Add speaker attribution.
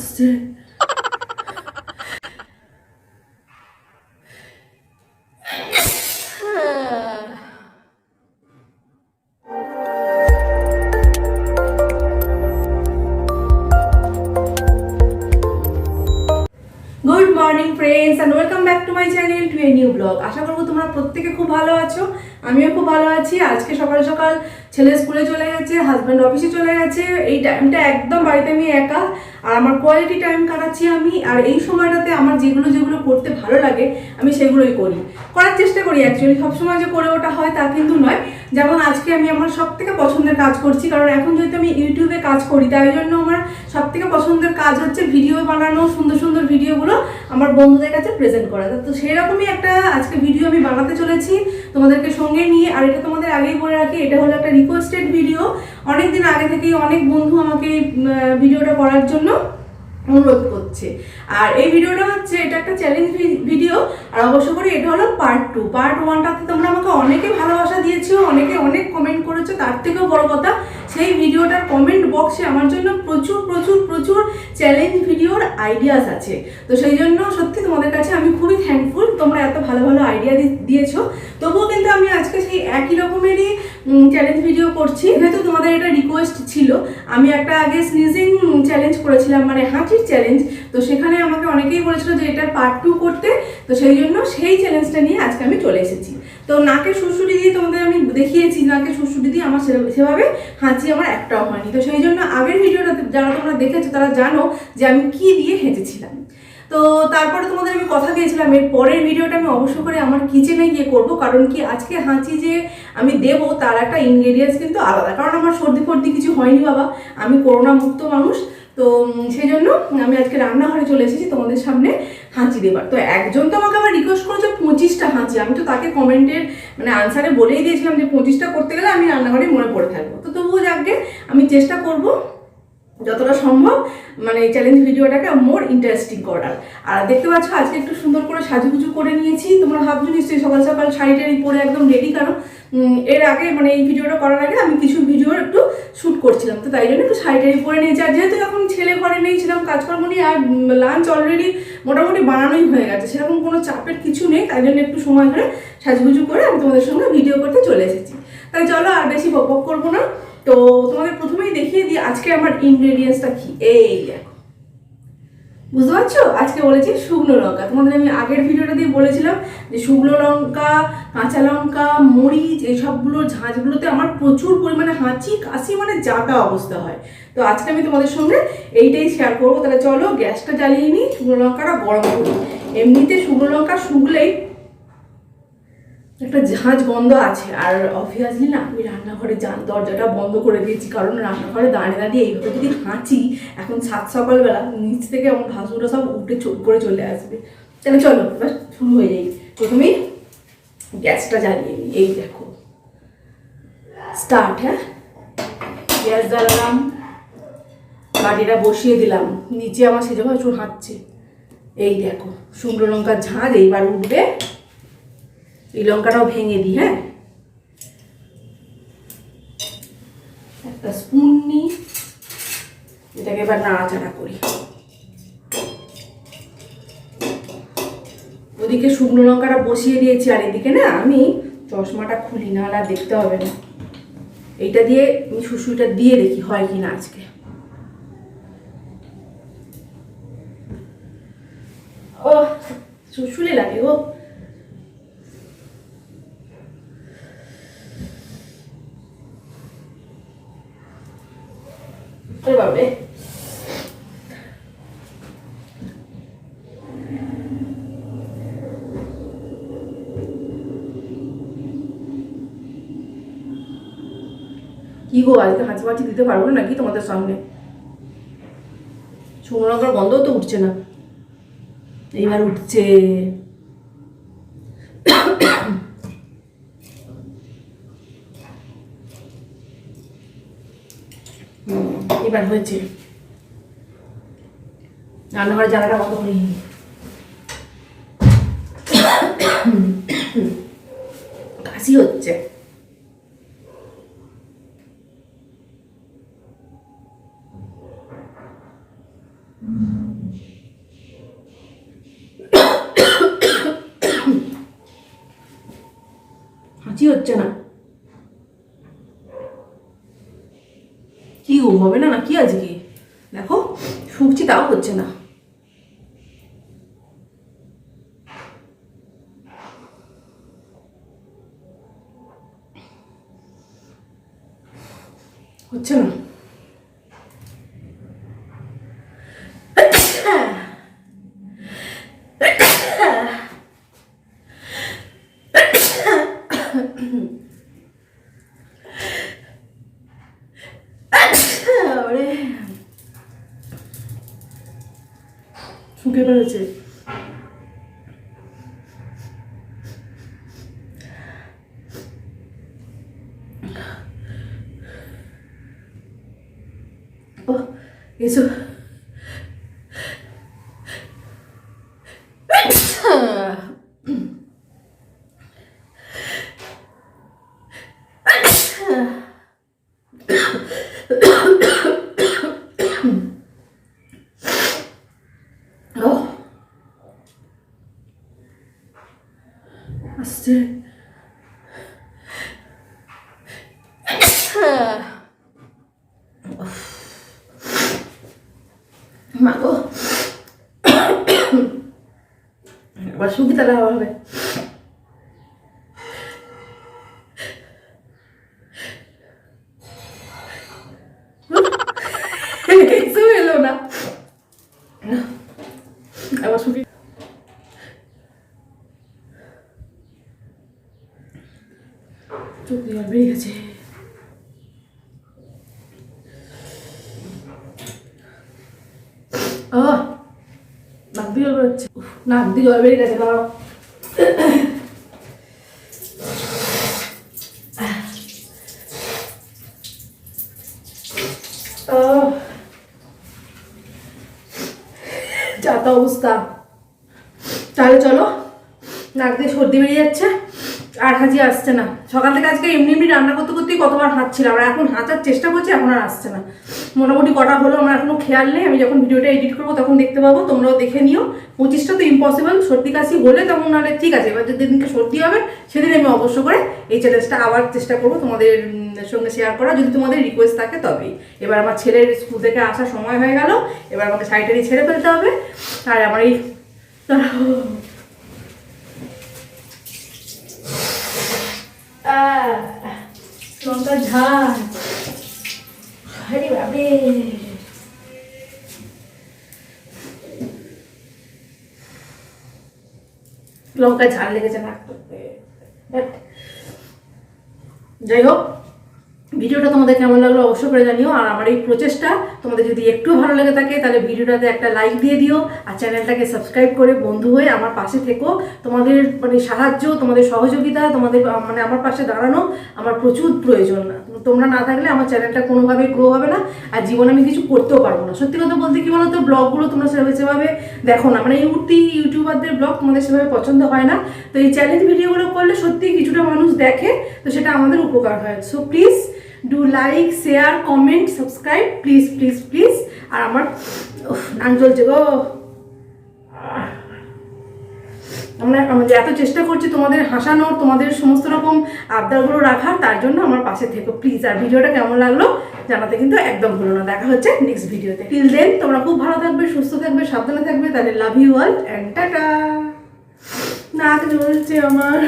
Speaker 1: আসছে। Good morning friends and welcome back to my channel to a new blog. আশা করবো তোমরা প্রত্যেকে খুব ভালো আছো, আমিও খুব ভালো আছি। আজকে সকাল সকাল ছেলে স্কুলে চলে গেছে, হাজব্যান্ড অফিসে চলে গেছে। এই টাইমটা একদম বাড়িতে আমি একা, আর আমার কোয়ালিটি টাইম কাটাচ্ছি আমি। আর এই সময়টাতে আমার যেগুলো যেগুলো করতে ভালো লাগে আমি সেগুলোই করার চেষ্টা করি। অ্যাকচুয়ালি সবসময় যে করে ওটা হয় তা কিন্তু নয়। যেমন আজকে আমি আমার সব থেকে পছন্দের কাজ করছি, কারণ এখন যেহেতু আমি ইউটিউবে কাজ করি তাই জন্য আমার সব থেকে পছন্দের কাজ হচ্ছে ভিডিও বানানো, সুন্দর সুন্দর ভিডিওগুলো আমার বন্ধুদের কাছে প্রেজেন্ট করা। তো সেরকমই একটা আজকে ভিডিও আমি বানাতে চলেছি তোমাদেরকে সঙ্গে নিয়ে। আর এটা তোমাদের আগেই বলে রাখি, এটা হলো একটা রিকোয়েস্টেড ভিডিও। অনেকদিন আগে থেকেই অনেক বন্ধু আমাকে ভিডিওটা করার জন্য অনুরোধ করছে। আর এই ভিডিওটা হচ্ছে, এটা একটা চ্যালেঞ্জ ভিডিও। আর অবশ্য করে এটা হলো পার্ট 2। পার্ট 1টাতে তোমরা আমাকে অনেকে ভালোবাসা দিয়েছো, অনেকে অনেক কমেন্ট করেছো। তার থেকেও বড় কথা, সেই ভিডিওটার কমেন্ট বক্সে আমার জন্য প্রচুর প্রচুর প্রচুর চ্যালেঞ্জ ভিডিওর আইডিয়াস আছে। তো সেই জন্য সত্যি তোমাদের কাছে আমি খুবই থ্যাঙ্কফুল, তোমরা এত ভালো ভালো আইডিয়া দিয়েছো। তবুও কিন্তু আমি আজকে সেই একই রকমেরই চ্যালেঞ্জ ভিডিও করছি, যেহেতু তোমাদের এটা রিকোয়েস্ট ছিল। আমি একটা আগে স্নিজিং চ্যালেঞ্জ করেছিলাম, মানে হাঁচির চ্যালেঞ্জ। তো সেখানে আমাকে অনেকেই বলেছিল যে এটার পার্ট 2 করতে। তো সেই জন্য সেই চ্যালেঞ্জটা নিয়ে আজকে আমি চলে এসেছি। তো নাকে সুড়সুড়ি দিয়ে তোমাদের আমি দেখিয়েছি, নাকে সুড়সুড়ি দিয়ে আমার সেভাবে হাঁচি আমার একটাও হয়নি। তো সেই জন্য আগের ভিডিওটা যারা তোমরা দেখেছো তারা জানো যে আমি কি দিয়ে হেঁচেছিলাম। তো তারপরে তোমাদের আমি কথা দিয়েছিলাম এর পরের ভিডিওটা আমি অবশ্য করে আমার কিচেনে গিয়ে করবো, কারণ কি আজকে হাঁচি যে আমি দেবো তার একটা ইনগ্রেডিয়েন্টস কিন্তু আলাদা। কারণ আমার সর্দি ফর্দি কিছু হয়নি বাবা, আমি করোনা মুক্ত মানুষ। তো সেই জন্য আমি আজকে রান্নাঘরে চলে এসেছি তোমাদের সামনে হাঁচি দেবার। তো একজন তো আমাকে আবার রিকোয়েস্ট করেছে 25টা হাঁচি। আমি তো তাকে কমেন্টের মানে আনসারে বলেই দিয়েছিলাম যে 25টা করতে গেলে আমি রান্নাঘরে মনে পড়ে থাকবো। তো তবুও যাকে আমি চেষ্টা করবো যতটা সম্ভব মানে চ্যালেঞ্জ ভিডিওটাকে মোর ইন্টারেস্টিং করার। আর দেখতে পাচ্ছ আজকে একটু সুন্দর করে সাজুগুজু করে নিয়েছি। তোমরা ভাবছো নিশ্চয়ই সকাল সকাল শাড়ি টাড়ি পরে একদম রেডি। কারণ এর আগে মানে এই ভিডিওটা করার আগে আমি কিছু ভিডিও একটু শ্যুট করছিলাম, তো তাই জন্য একটু শাড়ি টাড়ি পরে নিয়েছি। আর যেহেতু এখন ছেলে ঘরে নেই, ছিলাম কাজকর্ম নিয়ে, আর লাঞ্চ অলরেডি মোটামুটি বানানোই হয়ে গেছে, সেরকম কোনো চাপের কিছু নেই। তাই জন্য একটু সময় ধরে সাজুগুজু করে আমি তোমাদের সঙ্গে ভিডিও করতে চলে এসেছি। তাই চলো আর বেশি বক করবো না। তো তোমাদের প্রথমেই দেখিয়ে দিই আজকে আমার ইনগ্রেডিয়েন্টসটা কি। এই দেখো, বুঝতে পারছো, আজকে বলেছি শুকনো লঙ্কা। তোমাদের আমি আগের ভিডিওটা দিয়ে বলেছিলাম যে শুকনো লঙ্কা, কাঁচা লঙ্কা, মরিচ, এইসবগুলোর ঝাঁঝগুলোতে আমার প্রচুর পরিমাণে হাঁচি কাশি মানে যাতা অবস্থা হয়। তো আজকে আমি তোমাদের সঙ্গে এইটাই শেয়ার করবো। তাহলে চলো গ্যাসটা জ্বালিয়ে নিই, শুকনো লঙ্কাটা গরম করি। এমনিতে শুকনো লঙ্কা শুকলেই একটা ঝাঁঝ গন্ধ আছে। আর অবভিয়াসলি না, আমি রান্নাঘরে দরজাটা বন্ধ করে দিয়েছি, কারণ রান্নাঘরে দাঁড়িয়ে দাঁড়িয়ে এইভাবে যদি হাঁচি এখন সকালবেলা নিচ থেকে আমার ভাসুরা সব উঠে চোখ করে চলে আসবে। তাহলে চলো এবার শুরু হয়ে যাই। প্রথমেই গ্যাসটা জ্বালিয়ে নিই। এই দেখো স্টার্ট। হ্যাঁ, গ্যাস জ্বালালাম, বাটিটা বসিয়ে দিলাম। নিচে আমার সেজে প্রচুর হাঁচছে। এই দেখো শুকনো লঙ্কার ঝাঁঝ এইবার উঠবে। এই লঙ্কাটাও ভেঙে দিই। হ্যাঁ, একটা স্পুন নিই, এটাকে এবার নাড়াচাড়া করি। ওদিকে শুকনো লঙ্কাটা বসিয়ে দিয়েছি, আর এদিকে না আমি চশমাটা খুলি, না আর দেখতে হবে না। এইটা দিয়ে আমি সুসুইটা দিয়ে দেখি হয় কি না আজকে। ও সুসুলি লাগে গো। বাবরে, কি গো আজকে হাঁচি ফাঁচি দিতে পারবো না নাকি তোমাদের সামনে? শুকনো লঙ্কার গন্ধও তো উঠছে না, এইবার উঠছে। এবার হয়েছে। রান্নাঘরে জ্বালাটা বন্ধ করি। কাশি হচ্ছে। হচ্ছে না। কি হবে না কি আজকে দেখো শুকছি তাও হচ্ছে না। হচ্ছে না। শুকে বেরোচ্ছে। এসো আসছে। মাগো এবার শুকি তাহলে হবে। কিছু এলো না। এবার শুকি চোখ দিয়ে বেরিয়ে গেছে। নাক দিয়ে জল বেরোচ্ছে। নাক দিয়ে জল বেরিয়ে গেছে। দাঁড়াও যাতা অবস্থা। তাহলে চলো, নাক দিয়ে সর্দি বেরিয়ে যাচ্ছে আর হাঁচি আসছে না। সকাল থেকে আজকে এমনি এমনি রান্না করতে করতেই কতবার হাঁচছিলাম, আর এখন হাঁচার চেষ্টা করছি, এখন আর আসছে না। মোটামুটি কটা হলো আমার এখনো খেয়াল নেই। আমি যখন ভিডিওটা এডিট করবো তখন দেখতে পাবো, তোমরাও দেখে নিও। 25টা তো ইম্পসিবল, সর্দি কাশি হলে তখন নাহলে ঠিক আছে। এবার যেদিনকে সর্দি হবে সেদিন আমি অবশ্য করে এই চ্যালেঞ্জটা আবার চেষ্টা করবো তোমাদের সঙ্গে শেয়ার করা, যদি তোমাদের রিকোয়েস্ট থাকে তবেই। এবার আমার ছেলের স্কুল থেকে আসার সময় হয়ে গেল, এবার আমাকে শাড়িটারি ছেড়ে ফেলতে হবে। আর আমার এই লঙ্কার ঝাল, আরে বাবা লঙ্কার ঝাল লেগেছে না। যাই হোক, ভিডিওটা তোমাদের কেমন লাগলো অবশ্যই করে জানিও। আর আমার এই প্রচেষ্টা তোমাদের যদি একটু ভালো লেগে থাকে তাহলে ভিডিওটাতে একটা লাইক দিয়ে দিও, আর চ্যানেলটাকে সাবস্ক্রাইব করে বন্ধু হয়ে আমার পাশে থেকো। তোমাদের সাহায্য, তোমাদের সহযোগিতা, তোমাদের আমার পাশে দাঁড়ানো আমার প্রচুর প্রয়োজন। তোমরা না থাকলে আমার চ্যানেলটা কোনোভাবে গ্রো হবে না, আর জীবনে আমি কিছু করতেও পারবো না। সত্যি কথা বলতে কি বলো তো, ব্লগগুলো তোমরা সেভাবে দেখো না, ইউটিউবারদের ব্লগ তোমাদের সেভাবে পছন্দ হয় না। তো এই চ্যালেঞ্জ ভিডিওগুলো করলে সত্যি কিছুটা মানুষ দেখে, তো সেটা আমাদের উপকার হয়। So please do like, share, comment, subscribe, please please please. আর আমার নাক জ্বলছে গো। আমরা এত চেষ্টা করছি তোমাদের হাসানোর, তোমাদের সমস্ত রকম আবদারগুলো রাখার, তার জন্য আমার পাশে থেকো প্লিজ। আর ভিডিওটা কেমন লাগলো জানাতে কিন্তু একদম ভুলো না। দেখা হচ্ছে নেক্সট ভিডিওতে। টিল দেন তোমরা খুব ভালো থাকবে, সুস্থ থাকবে, সাবধানে থাকবে। তাহলে love you all and tata. নাক জ্বলছে আমার।